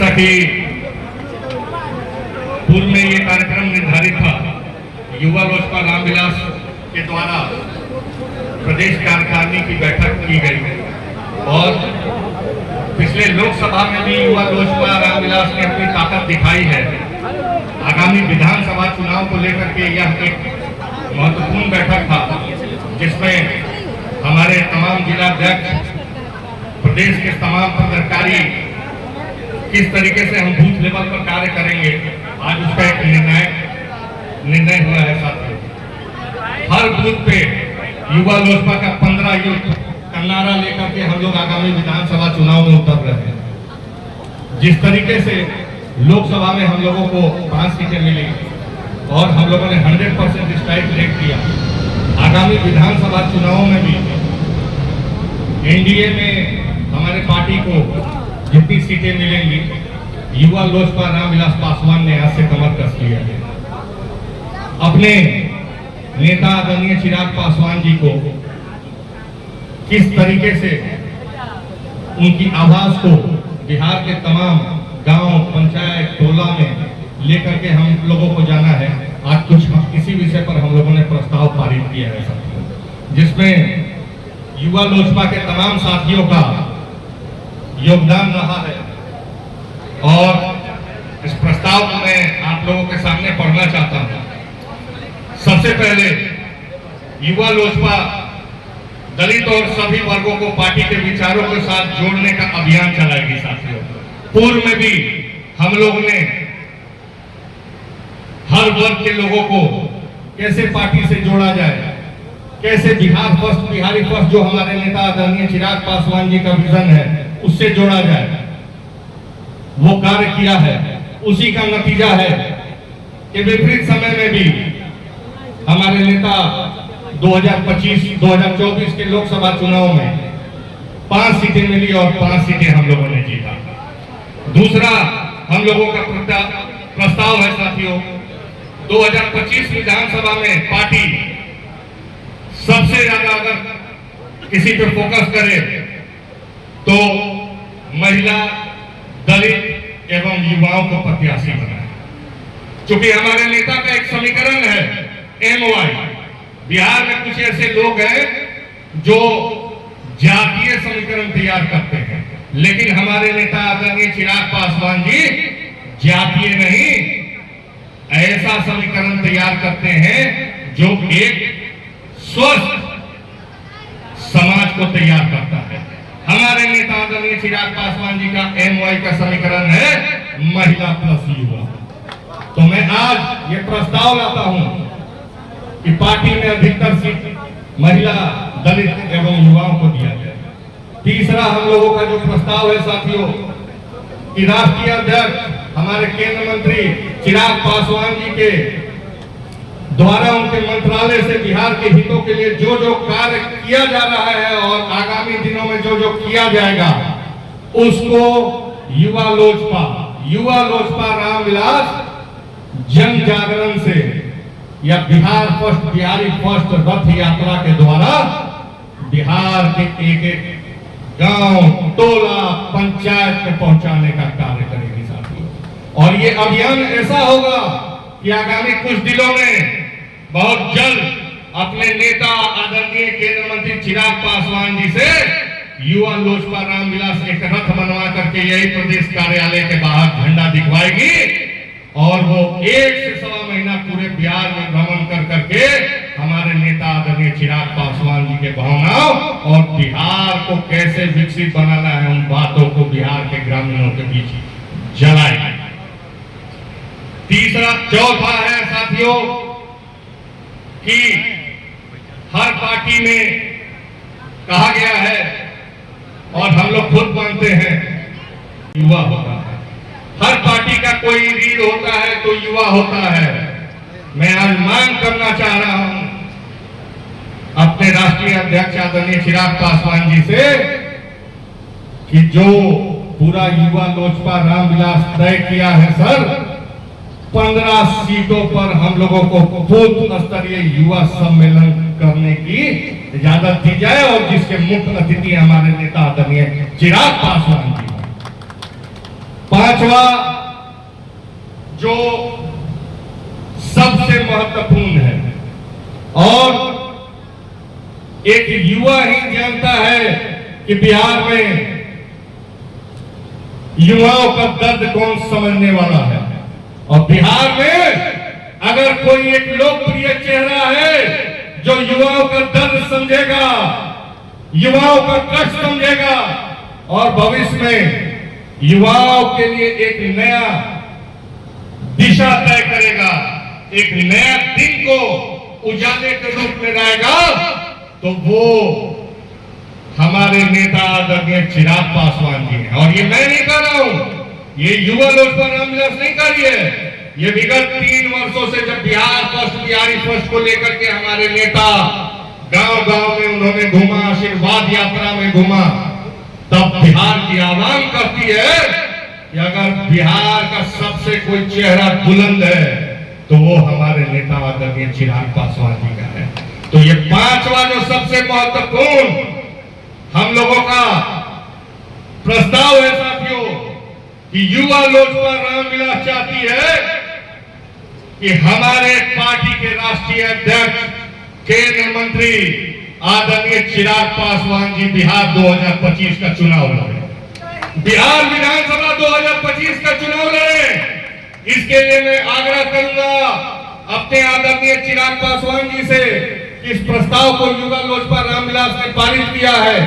जैसा कि पूर्व में ये कार्यक्रम निर्धारित था, युवा लोजपा रामविलास के द्वारा प्रदेश कार्यकारिणी की बैठक की गई और पिछले लोकसभा में भी युवा लोजपा रामविलास ने अपनी ताकत दिखाई है। आगामी विधानसभा चुनाव को लेकर के यह एक महत्वपूर्ण बैठक था, जिसमें हमारे तमाम जिलाध्यक्ष, प्रदेश के तमाम पदाधिकारी किस तरीके से हम बूथ लेवल पर कार्य करेंगे, आज उसका एक निर्णय हुआ है। साथियों, हर बूथ पे युवा लोजपा का 15 युद्ध का नारा लेकर के हम लोग आगामी विधानसभा चुनाव में उतर रहे हैं। जिस तरीके से लोकसभा में हम लोगों को 5 सीटें मिली और हम लोगों ने 100% स्ट्राइक रेट किया, आगामी विधानसभा चुनावों में भी एनडीए में हमारे पार्टी को जितनी सीटें मिलेंगी, युवा लोजपा रामविलास पासवान ने आज से कमर कस लिया है। अपने नेता आदरणीय चिराग पासवान जी को किस तरीके से उनकी आवाज को बिहार के तमाम गांव, पंचायत, टोला में लेकर के हम लोगों को जाना है। आज कुछ इसी विषय पर हम लोगों ने प्रस्ताव पारित किया है साथियों, जिसमें युवा लोजपा के तमाम साथियों का योगदान रहा है और इस प्रस्ताव को मैं आप लोगों के सामने पढ़ना चाहता हूं। सबसे पहले युवा लोजपा दलित और सभी वर्गों को पार्टी के विचारों के साथ जोड़ने का अभियान चलाएगी साथियों। पूर्व में भी हम लोगों ने हर वर्ग के लोगों को कैसे पार्टी से जोड़ा जाए, कैसे बिहार फर्स्ट, बिहारी फर्स्ट जो हमारे नेता आदरणीय चिराग पासवान जी का विजन है उससे जोड़ा जाए, वो कार्य किया है। उसी का नतीजा है कि विपरीत समय में भी हमारे नेता 2025-2024 के लोकसभा चुनाव में 5 सीटें मिली और 5 सीटें हम लोगों ने जीता। दूसरा हम लोगों का प्रस्ताव है साथियों, 2025 विधानसभा में पार्टी सबसे ज्यादा अगर किसी पे फोकस करे तो महिला, दलित एवं युवाओं को प्रत्याशी बनाए। क्योंकि हमारे नेता का एक समीकरण है MY, बिहार में कुछ ऐसे लोग हैं जो जातीय समीकरण तैयार करते हैं, लेकिन हमारे नेता आदरणीय चिराग पासवान जी जातीय नहीं, ऐसा समीकरण तैयार करते हैं जो एक स्वस्थ समाज को तैयार करता है। हमारे नेता आदरणीय चिराग पासवान जी का MY का समीकरण है महिला प्लस युवा। तो मैं आज ये प्रस्ताव लाता हूं कि पार्टी में अधिकतर सीट महिला, दलित एवं युवाओं को दिया जाए। तीसरा हम लोगों का जो प्रस्ताव है साथियों, कि राष्ट्रीय अध्यक्ष हमारे केंद्र मंत्री चिराग पासवान जी के द्वारा उनके मंत्रालय से बिहार के हितों के लिए जो जो कार्य किया जा रहा है और आगामी दिनों में जो जो किया जाएगा, उसको युवा लोजपा रामविलास जन जागरण से या बिहार फर्स्ट, बिहारी फर्स्ट रथ यात्रा के द्वारा बिहार के एक एक गांव, टोला, पंचायत में पहुंचाने का कार्य करेगी साथियों। और ये अभियान ऐसा होगा कि आगामी कुछ दिनों में बहुत जल्द अपने नेता आदरणीय केंद्र मंत्री चिराग पासवान जी से युवा लोजपा रामविलास एक रथ बनवा करके यही प्रदेश कार्यालय के बाहर झंडा दिखवाएगी और वो 1 से सवा महीना पूरे बिहार में भ्रमण कर करके हमारे नेता आदरणीय चिराग पासवान जी के भावनाओं और बिहार को कैसे विकसित बनाना है उन बातों को बिहार के ग्रामीणों के बीच जलाएगी। चौथा है साथियों कि हर पार्टी में कहा गया है और हम लोग खुद मानते हैं, युवा होता है। हर पार्टी का कोई रीढ़ होता है तो युवा होता है। मैं आज मांग करना चाह रहा हूं अपने राष्ट्रीय अध्यक्ष आदरणीय चिराग पासवान जी से कि जो पूरा युवा लोजपा रामविलास तय किया है सर, 15 सीटों पर हम लोगों को बूथ स्तरीय युवा सम्मेलन करने की इजाजत दी जाए और जिसके मुख्य अतिथि हमारे नेता आदरणीय चिराग पासवान जी। पांचवा जो सबसे महत्वपूर्ण है और एक युवा ही जानता है कि बिहार में युवाओं का दर्द कौन समझने वाला है। और बिहार में अगर कोई एक लोकप्रिय चेहरा है जो युवाओं का दर्द समझेगा, युवाओं का कष्ट समझेगा और भविष्य में युवाओं के लिए एक नया दिशा तय करेगा, एक नया दिन को उजाले के रूप में लाएगा, तो वो हमारे नेता आदरणीय चिराग पासवान जी हैं। और ये मैं नहीं कर रहा हूं, ये युवा लोजपा रामविलास नहीं कर रही है। ये विगत 3 वर्षों से जब बिहार फर्स्ट, बिहारी फर्स्ट को लेकर के हमारे नेता गांव-गांव में उन्होंने घूमा, आशीर्वाद यात्रा में घूमा, तब बिहार की आवाम कहती है कि अगर बिहार का सबसे कोई चेहरा बुलंद है तो वो हमारे नेता आदरणीय चिराग पासवान जी का है। तो ये पांचवा जो सबसे महत्वपूर्ण हम लोगों का प्रस्ताव है साथियों कि युवा लोजपा रामविलास चाहती है कि हमारे पार्टी के राष्ट्रीय अध्यक्ष केंद्रीय मंत्री आदरणीय चिराग पासवान जी बिहार 2025 का चुनाव लड़े, बिहार विधानसभा 2025 का चुनाव लड़े। इसके लिए मैं आग्रह करूंगा अपने आदरणीय चिराग पासवान जी से, इस प्रस्ताव को युवा लोजपा रामविलास ने पारित किया है,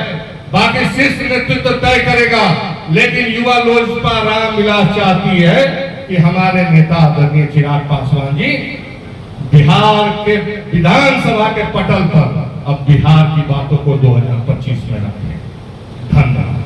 बाकी शीर्ष नेतृत्व तय करेगा, लेकिन युवा लोजपा रामविलास चाहती है कि हमारे नेता आदरणीय चिराग पासवान जी बिहार के विधानसभा के पटल पर अब बिहार की बातों को 2025 में रखें। धन्यवाद।